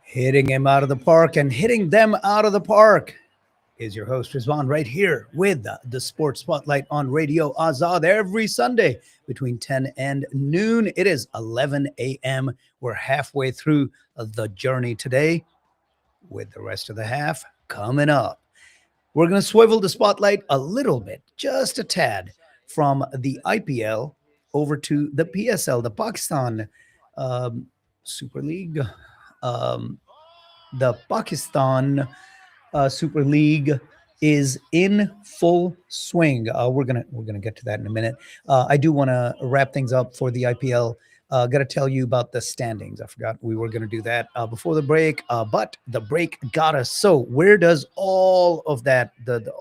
Hitting him out of the park and hitting them out of the park is your host Rizwan right here with the Sports Spotlight on Radio Azad every Sunday between 10 and noon. It is 11 a.m. We're halfway through the journey today with the rest of the half coming up. We're going to swivel the spotlight a little bit, just a tad, from the IPL over to the PSL, the Pakistan um, Super League. Um, the Pakistan Super League is in full swing. We're gonna get to that in a minute. I do want to wrap things up for the IPL. Got to tell you about the standings. I forgot we were going to do that before the break, but the break got us. So where does all of that,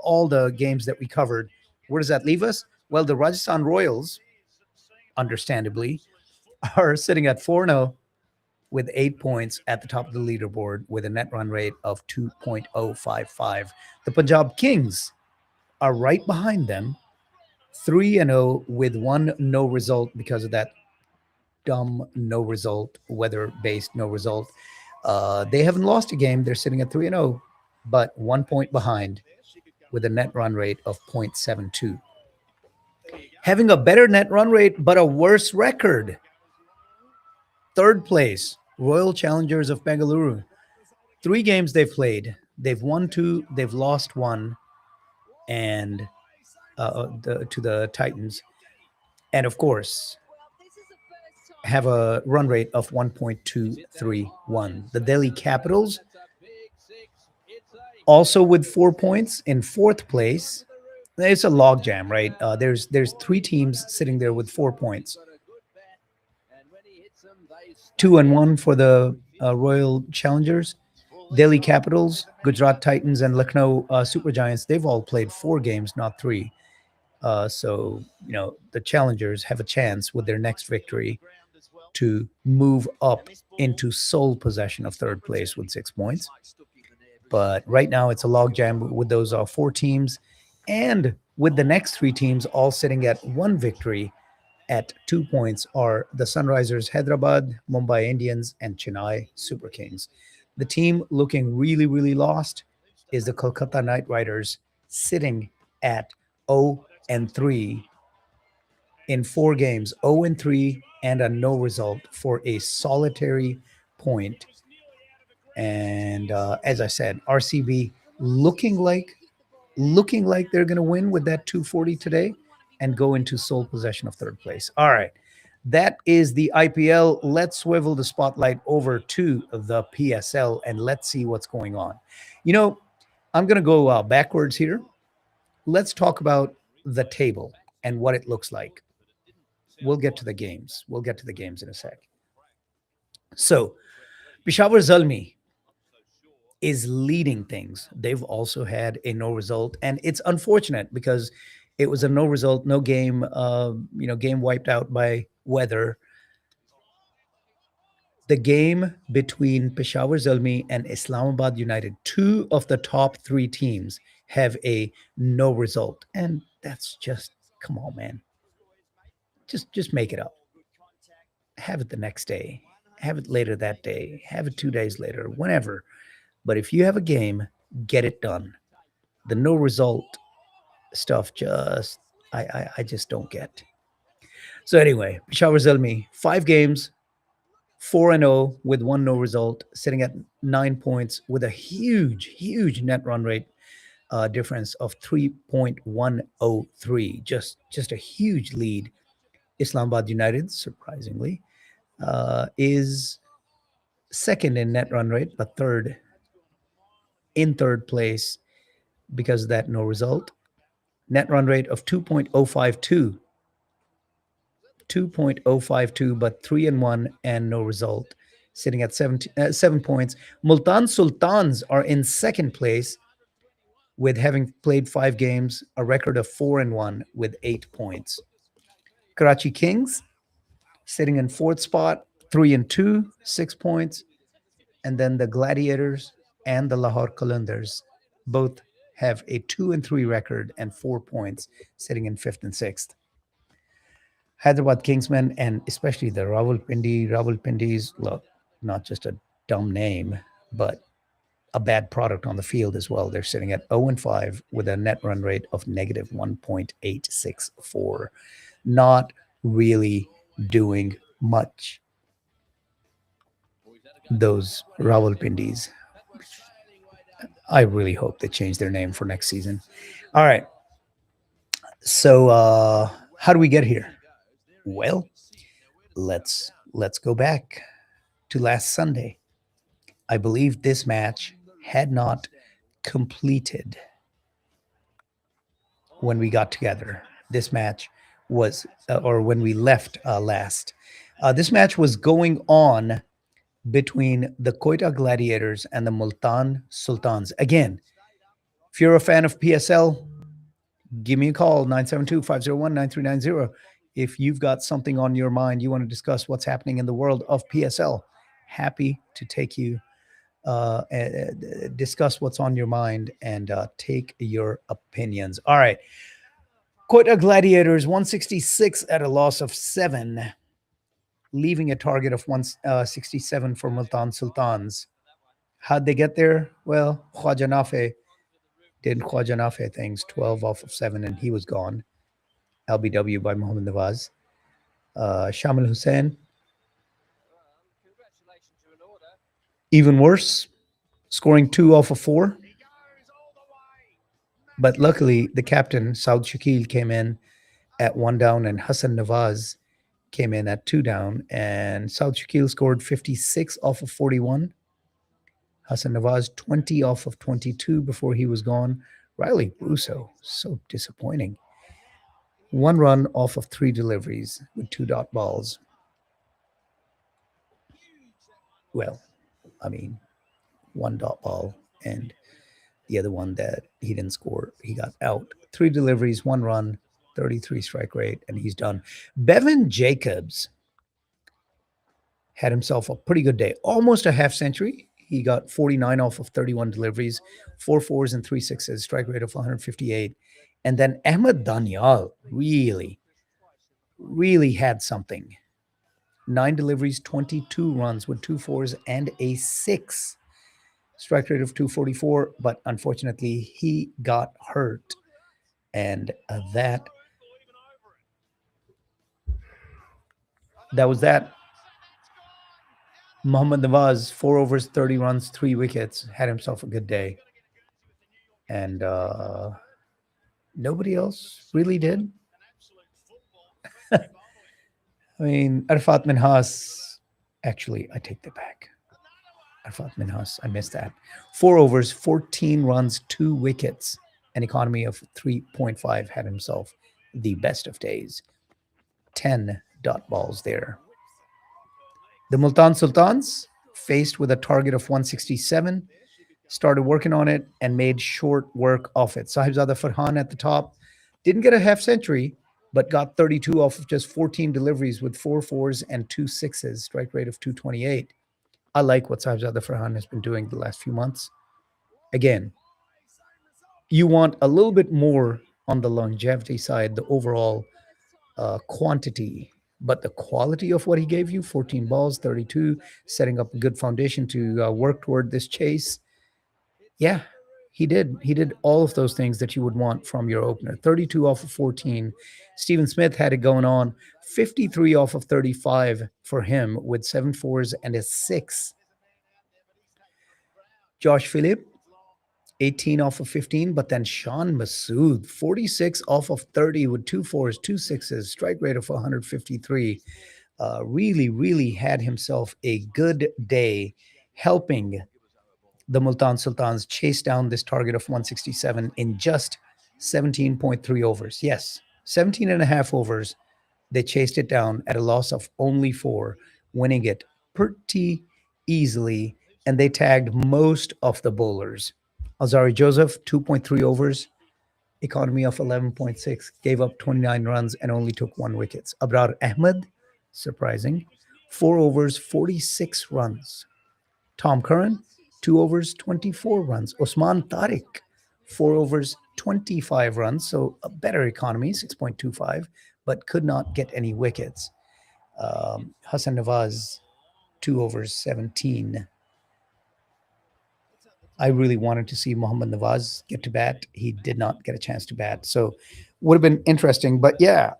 all the games that we covered, where does that leave us? Well, the Rajasthan Royals, understandably, are sitting at 4-0 with 8 points at the top of the leaderboard with a net run rate of 2.055. The Punjab Kings are right behind them, 3-0 with one no result because of that dumb no result, weather based no result. They haven't lost a game. They're sitting at 3-0, but 1 point behind with a net run rate of 0.72. Having a better net run rate, but a worse record. Third place, Royal Challengers of Bengaluru. 3 games they've played. They've won 2, they've lost 1, and to the Titans. And of course, have a run rate of 1.231. The Delhi Capitals, also with 4 points in fourth place. It's a logjam, right? There's 3 teams sitting there with 4 points. 2-1 for the Royal Challengers. Delhi Capitals, Gujarat Titans, and Lucknow Super Giants, they've all played 4 games, not 3. So, the Challengers have a chance with their next victory to move up into sole possession of third place with 6 points. But right now it's a logjam with those 4 teams, and with the next 3 teams all sitting at 1 victory at 2 points are the Sunrisers Hyderabad, Mumbai Indians, and Chennai Super Kings. The team looking really, really lost is the Kolkata Knight Riders, sitting at 0-3 in 4 games, 0-3, and a no result for a solitary point. And as I said, RCB looking like they're going to win with that 240 today and go into sole possession of third place. All right. That is the IPL. Let's swivel the spotlight over to the PSL and let's see what's going on. I'm going to go backwards here. Let's talk about the table and what it looks like. We'll get to the games. We'll get to the games in a sec. So, Peshawar Zalmi is leading things. They've also had a no result, and it's unfortunate because it was a no result, no game, game wiped out by weather. The game between Peshawar Zalmi and Islamabad United, 2 of the top 3 teams, have a no result, and that's just, come on, man. Just make it up. Have it the next day. Have it later that day. Have it 2 days later, whenever. But if you have a game, get it done. The no result stuff I just don't get. So anyway, Peshawar Zalmi, 5 games, 4-0 with 1 no result, sitting at 9 points with a huge net run rate difference of 3.103. Just a huge lead. Islamabad United, surprisingly, is second in net run rate, but in third place because of that no result. Net run rate of 2.052. 2.052, but 3-1 and no result, sitting at 7 points. Multan Sultans are in second place with having played 5 games, a record of 4-1 with 8 points. Karachi Kings sitting in fourth spot, 3-2, 6 points. And then the Gladiators and the Lahore Qalandars both have a 2-3 record and 4 points, sitting in fifth and sixth. Hyderabad Kingsmen, and especially the Rawalpindis, look, not just a dumb name, but a bad product on the field as well. They're sitting at 0-5 with a net run rate of negative 1.864. Not really doing much. Those Rawalpindis. I really hope they change their name for next season. All right. So how do we get here? Well, let's go back to last Sunday. I believe this match had not completed when we got together. This match was, or when we left last. This match was going on between the Quetta Gladiators and the Multan Sultans. Again, if you're a fan of PSL, give me a call, 972-501-9390. If you've got something on your mind, you want to discuss what's happening in the world of PSL, happy to take you, discuss what's on your mind and take your opinions. All right. Quetta Gladiators, 166 at a loss of 7, leaving a target of 167 for Multan Sultans. How'd they get there? Well, Khwaja Nafe did Khwaja Nafe things, 12 off of 7, and he was gone. LBW by Mohammad Nawaz. Shamil Hussain, even worse, scoring 2 off of 4. But luckily, the captain, Saud Shakil, came in at 1 down, and Hassan Nawaz came in at 2 down. And Saud Shakil scored 56 off of 41. Hassan Nawaz, 20 off of 22 before he was gone. Riley Russo, so disappointing. 1 run off of 3 deliveries with 2 dot balls. Well, I mean, 1 dot ball and the other one that he didn't score, he got out. 3 deliveries, 1 run, 33 strike rate, and he's done. Bevan Jacobs had himself a pretty good day, almost a half century. He got 49 off of 31 deliveries, 4 fours and 3 sixes, strike rate of 158. And then Ahmed Daniel really had something. 9 deliveries, 22 runs with 2 fours and a 6. Strike rate of 244, but unfortunately he got hurt. And that was that. Mohammad Nawaz, 4 overs, 30 runs, 3 wickets, had himself a good day. And nobody else really did. I mean, Arfat Minhas, actually, I take that back. Arfat Minhas, I missed that. 4 overs, 14 runs, 2 wickets, an economy of 3.5, had himself the best of days. 10 dot balls there. The Multan Sultans, faced with a target of 167, started working on it and made short work of it. Sahibzada Farhan at the top didn't get a half century, but got 32 off of just 14 deliveries with 4 fours and 2 sixes, strike rate of 228. I like what Sahibzada Farhan has been doing the last few months. Again, you want a little bit more on the longevity side, the overall quantity, but the quality of what he gave you, 14 balls, 32, setting up a good foundation to work toward this chase. Yeah, he did. He did all of those things that you would want from your opener. 32 off of 14. Stephen Smith had it going on. 53 off of 35 for him with 7 fours and a 6. Josh Philippe, 18 off of 15, but then Sean Masood, 46 off of 30 with 2 fours, 2 sixes, strike rate of 153. Really had himself a good day, helping the Multan Sultans chase down this target of 167 in just 17.3 overs. Yes, 17 and a half overs. They chased it down at a loss of only 4, winning it pretty easily, and they tagged most of the bowlers. Azari Joseph, 2.3 overs, economy of 11.6, gave up 29 runs and only took 1 wicket. Abrar Ahmed, surprising, 4 overs, 46 runs. Tom Curran, 2 overs, 24 runs. Osman Tariq, 4 overs, 25 runs, so a better economy, 6.25, but could not get any wickets. Hassan Nawaz, 2 overs, 17. I really wanted to see Mohammad Nawaz get to bat. He did not get a chance to bat. So would have been interesting. But yeah,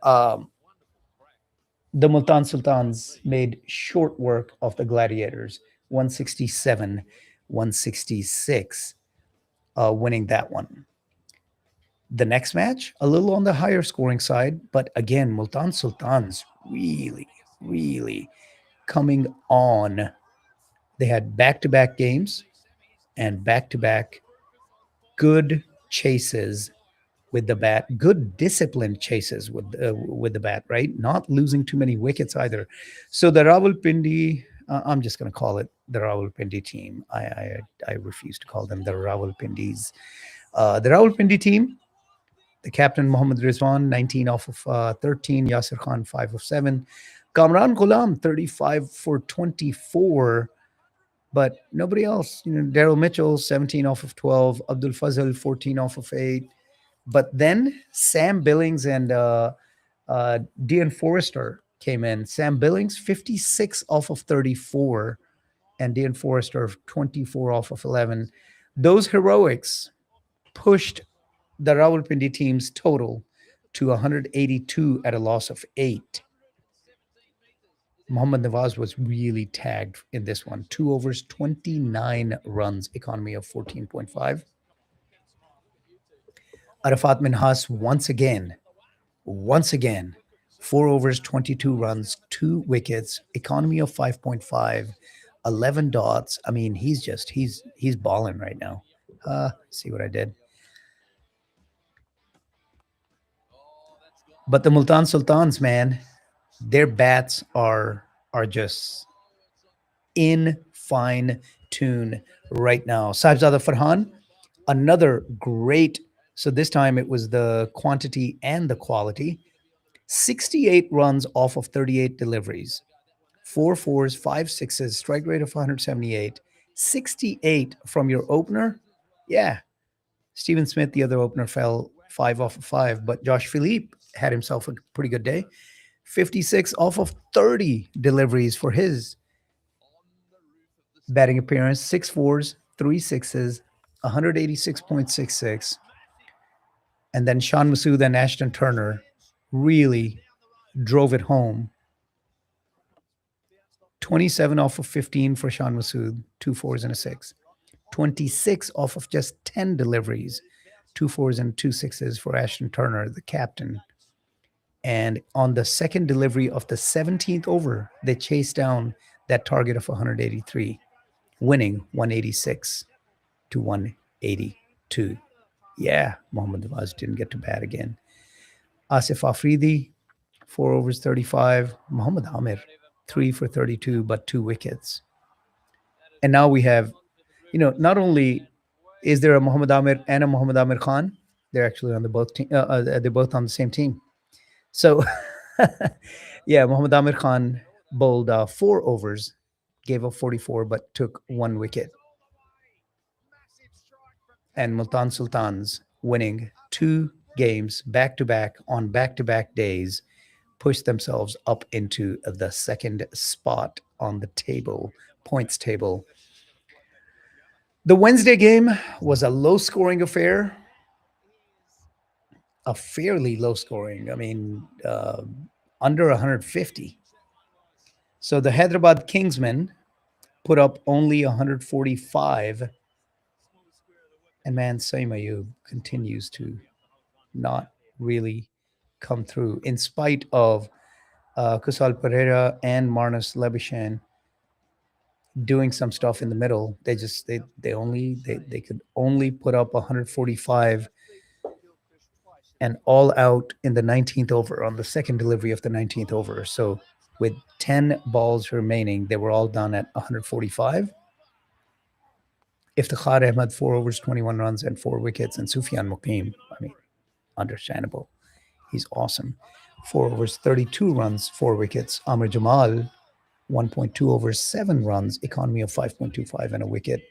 the Multan Sultans made short work of the Gladiators, 167, 166, winning that one. The next match, a little on the higher scoring side, but again, Multan Sultans really, really coming on. They had back to back games and back to back good chases with the bat, good disciplined chases with the bat, right? Not losing too many wickets either. So the Rawalpindi, I'm just going to call it the Rawalpindi team. I refuse to call them the Rawalpindis. The Rawalpindi team, the captain Mohammad Rizwan, 19 off of 13, Yasir Khan, 5 of 7, Kamran Ghulam, 35 for 24. But nobody else, Daryl Mitchell, 17 off of 12, Abdul Fazal, 14 off of 8. But then Sam Billings and Dean Forrester came in. Sam Billings, 56 off of 34, and Dean Forrester, 24 off of 11. Those heroics pushed the Rawalpindi team's total to 182 at a loss of 8. Mohammad Nawaz was really tagged in this one. 2 overs, 29 runs, economy of 14.5. Arafat Minhas once again, 4 overs, 22 runs, 2 wickets, economy of 5.5, 11 dots. I mean, he's balling right now. See what I did? But the Multan Sultans, man, their bats are just in fine tune right now. Sahibzada Farhan, another great. So this time it was the quantity and the quality. 68 runs off of 38 deliveries, 4 fours, 5 sixes, strike rate of 178, 68 from your opener. Yeah, Stephen Smith, the other opener, fell 5 off of 5, but Josh Philippe had himself a pretty good day. 56 off of 30 deliveries for his batting appearance, 6 fours, 3 sixes, 186.66. And then Sean Masood and Ashton Turner really drove it home. 27 off of 15 for Sean Masood, 2 fours and a 6. 26 off of just 10 deliveries, 2 fours and 2 sixes for Ashton Turner, the captain. And on the second delivery of the 17th over, they chased down that target of 183, winning 186 to 182. Yeah, Mohammad Nawaz didn't get to bat again. Asif Afridi, 4 overs, 35. Muhammad Amir, 3 for 32, but 2 wickets. And now we have, not only is there a Muhammad Amir and a Muhammad Amir Khan, they're actually on the both team. They're both on the same team. So, yeah, Muhammad Amir Khan bowled 4 overs, gave up 44, but took 1 wicket. And Multan Sultans winning 2 games back to back on back to back days, pushed themselves up into the second spot on the table, points table. The Wednesday game was a low scoring affair, a fairly low scoring. I mean, under 150. So the Hyderabad Kingsmen put up only 145. And man, Saeem Ayub continues to not really come through in spite of Kusal Pereira and Marnus Labuschagne doing some stuff in the middle. They could only put up 145 and all out in the 19th over on the second delivery of the 19th over. So with 10 balls remaining, they were all done at 145. Iftikhar Ahmed, 4 overs, 21 runs and 4 wickets. And Sufyan Muqim, I mean, understandable. He's awesome. 4 overs, 32 runs, 4 wickets. Amr Jamal, 1.2 overs, 7 runs, economy of 5.25 and a wicket.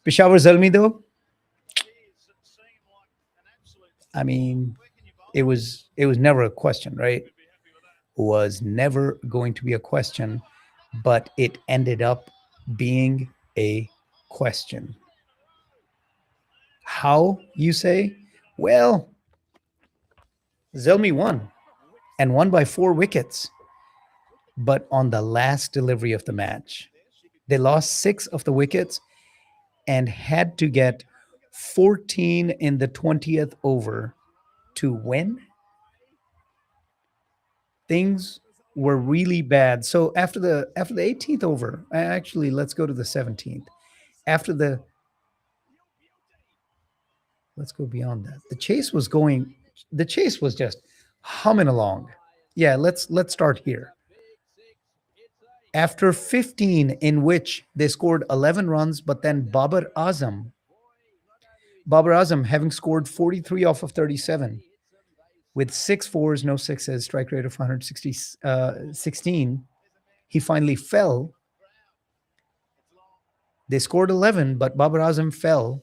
Peshawar Zalmi, though, I mean, it was never a question, right? Was never going to be a question, but it ended up being a question. How, you say? Well, Zelmi won and won by 4 wickets, but on the last delivery of the match. They lost 6 of the wickets and had to get 14 in the 20th over to win. Things were really bad. So after the 18th over, actually let's go to the 17th. After the let's go beyond that. The chase was just humming along. Yeah, let's start here. After 15 in which they scored 11 runs, but then Babar Azam having scored 43 off of 37 with 6 4s, no sixes, strike rate of 116, he finally fell. They scored 11, but Babar Azam fell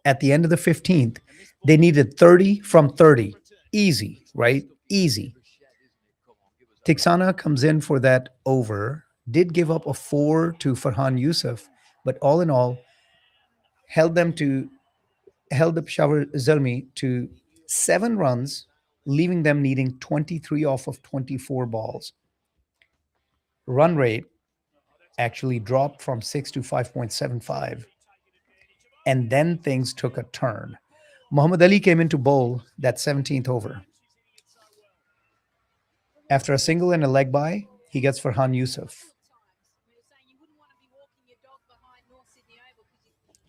at the end of the 15th. They needed 30 from 30. Easy, right? Easy. Tiksana comes in for that over, did give up a 4 to Farhan Yusuf, but all in all, held the Peshawar Zalmi to 7 runs, leaving them needing 23 off of 24 balls. Run rate actually dropped from 6 to 5.75. And then things took a turn. Muhammad Ali came in to bowl that 17th over. After a single and a leg by, he gets Farhan Yusuf.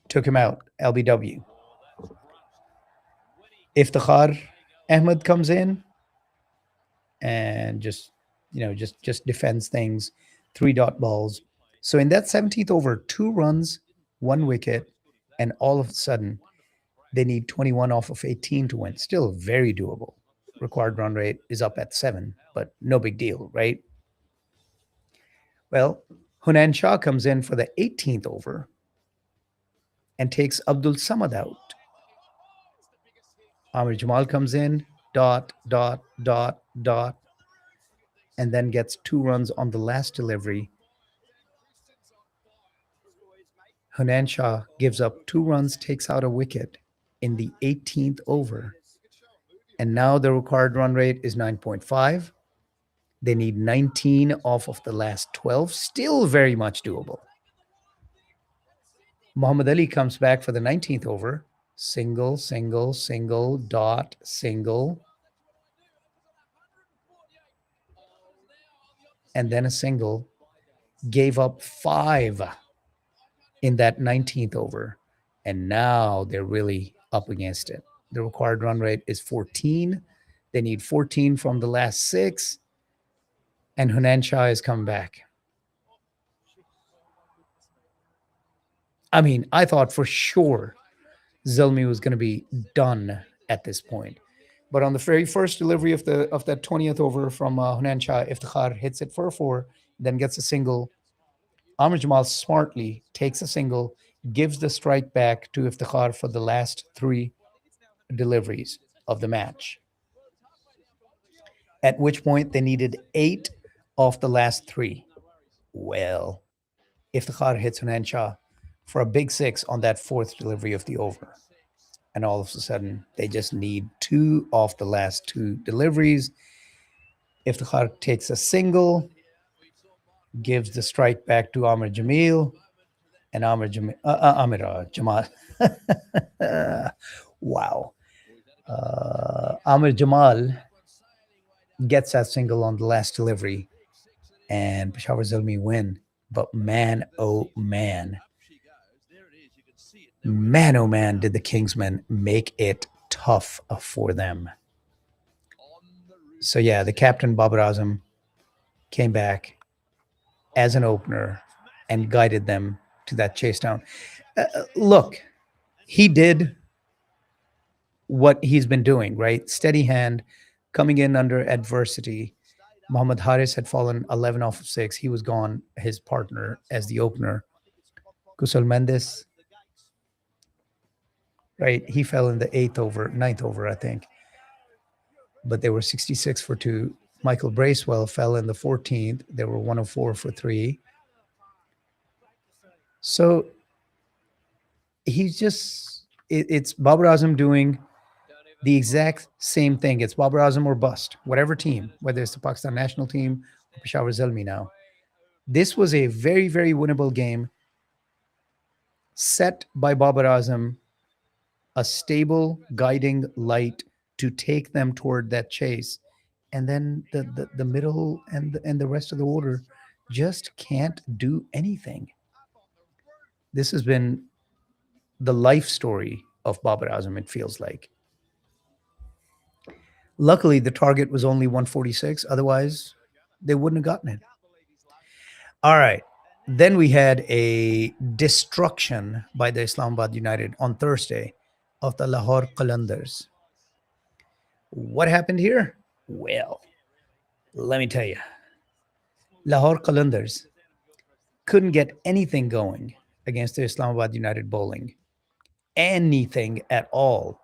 Took him out, LBW. Iftikhar Ahmed comes in and just defends things, 3 dot balls. So in that 17th over, 2 runs, 1 wicket, and all of a sudden they need 21 off of 18 to win. Still very doable. Required run rate is up at 7, but no big deal, right? Well, Hunan Shah comes in for the 18th over and takes Abdul Samad out. Amir Jamal comes in, dot, dot, dot, dot, and then gets 2 runs on the last delivery. Hunan Shah gives up 2 runs, takes out a wicket in the 18th over. And now the required run rate is 9.5. They need 19 off of the last 12. Still very much doable. Muhammad Ali comes back for the 19th over. Single, single, single, dot, single. And then a single. Gave up 5 in that 19th over. And now they're really up against it. The required run rate is 14. They need 14 from the last 6. And Hunan Shah is coming back. I mean, I thought for sure Zalmi was going to be done at this point. But on the very first delivery of that 20th over from Hunan Shah, Iftikhar hits it for a 4, then gets a single. Amir Jamal smartly takes a single, gives the strike back to Iftikhar for the last 3 deliveries of the match. At which point they needed 8 off the last 3. Well, Iftikhar hits Hunan Shah for a big 6 on that 4th delivery of the over. And all of a sudden, they just need 2 off the last 2 deliveries. Iftikhar takes a single, gives the strike back to Amir Jamil, and Amir Jamal. Wow. Amir Jamal gets that single on the last delivery, and Peshawar Zalmi win. But man, oh man, did the Kingsmen make it tough for them. So yeah, the captain Babar Azam came back as an opener and guided them to that chase down. Look, he did what he's been doing, right? Steady hand, coming in under adversity. Muhammad Haris had fallen 11 off of 6. He was gone. His partner as the opener, Kusal Mendes, right? He fell in the 9th over, I think. But they were 66 for 2. Michael Bracewell fell in the 14th. They were 104 for 3. So He's just, it's Babar Azam doing the exact same thing. It's Babar Azam or bust, whatever team, whether it's the Pakistan national team or Peshawar Zalmi now. This was a very, very winnable game set by Babar Azam, a stable guiding light to take them toward that chase. And then the middle and the rest of the order just can't do anything. This has been the life story of Babar Azam, it feels like. Luckily, the target was only 146. Otherwise, they wouldn't have gotten it. All right. Then we had a destruction by the Islamabad United on Thursday of the Lahore Qalandars. What happened here? Well, let me tell you. Lahore Qalandars couldn't get anything going against the Islamabad United bowling. Anything at all.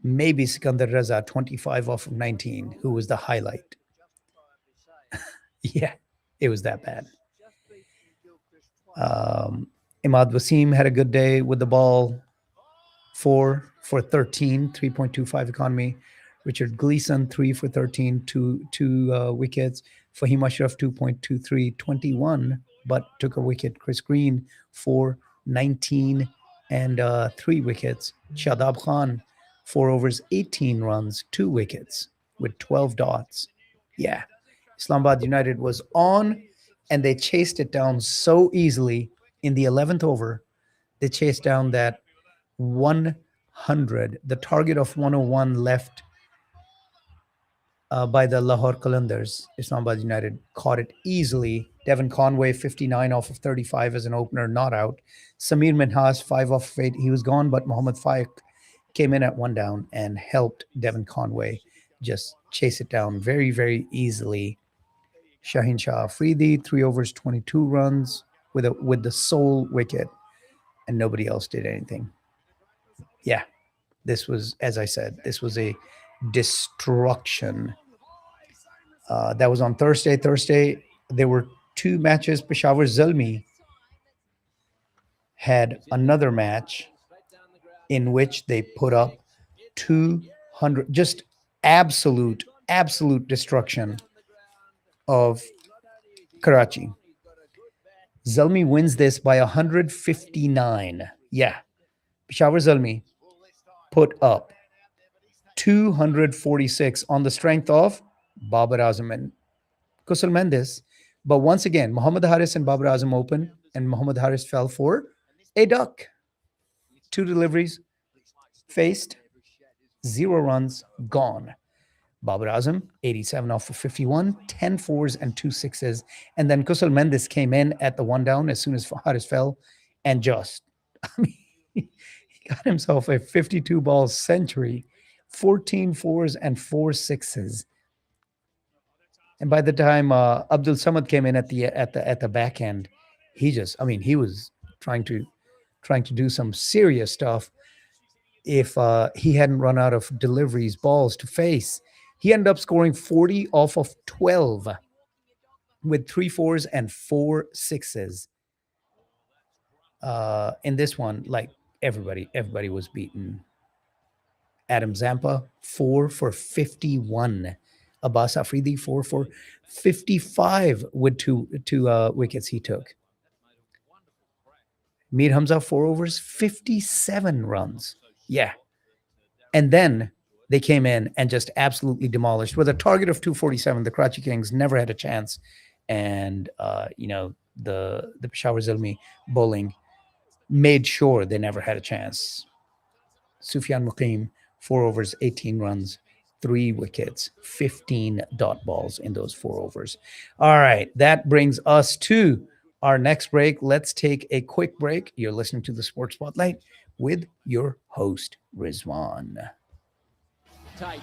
Maybe Sikandar Raza, 25 off of 19, who was the highlight. Yeah, it was that bad. Imad Wasim had a good day with the ball. 4 for 13, 3.25 economy. Richard Gleeson, 3 for 13, two wickets. Fahim Ashraf, 2.23, 21, but took a wicket. Chris Green, 4, 19, and 3 wickets. Shadab Khan, 4 overs, 18 runs, 2 wickets with 12 dots. Yeah, Islamabad United was on, and they chased it down so easily in the 11th over. They chased down that 100, the target of 101 left by the Lahore Qalandars. Islamabad United caught it easily. Devon Conway, 59 off of 35 as an opener, not out. Samir Minhas, 5 off of 8. He was gone, but Mohammad Faiq came in at 1 down and helped Devon Conway just chase it down very, very easily. Shaheen Shah Afridi, 3 overs, 22 runs with the sole wicket, and nobody else did anything. Yeah, this was, as I said, this was a destruction. That was on Thursday. Thursday, there were 2 matches. Peshawar Zalmi had another match in which they put up 200, just absolute destruction of Karachi. Zalmi wins this by 159. Yeah, Peshawar Zalmi put up 246 on the strength of Babar Azam and Kusal Mendes. But once again, Muhammad Haris and Babar Azam open, and Muhammad Haris fell for a duck. 2 deliveries, faced, 0 runs, gone. Babar Azam, 87 off of 51, 10 fours and 2 sixes. And then Kusal Mendes came in at the 1 down as soon as Haris fell, and just, I mean, he got himself a 52-ball century, 14 fours and 4 sixes. And by the time Abdul Samad came in at the back end, he just, I mean, he was trying to do some serious stuff. If he hadn't run out of deliveries, balls to face, he ended up scoring 40 off of 12 with 3 fours and 4 sixes. In this one, like everybody was beaten. Adam Zampa, 4 for 51. Abbas Afridi, 4 for 55 with two wickets he took. Mir Hamza, 4 overs, 57 runs. Yeah. And then they came in and just absolutely demolished. With a target of 247, the Karachi Kings never had a chance. And, the Peshawar Zalmi bowling made sure they never had a chance. Sufyan Muqim, 4 overs, 18 runs, 3 wickets, 15 dot balls in those 4 overs. All right, that brings us to our next break. Let's take a quick break. You're listening to the Sports Spotlight with your host, Rizwan. Tight.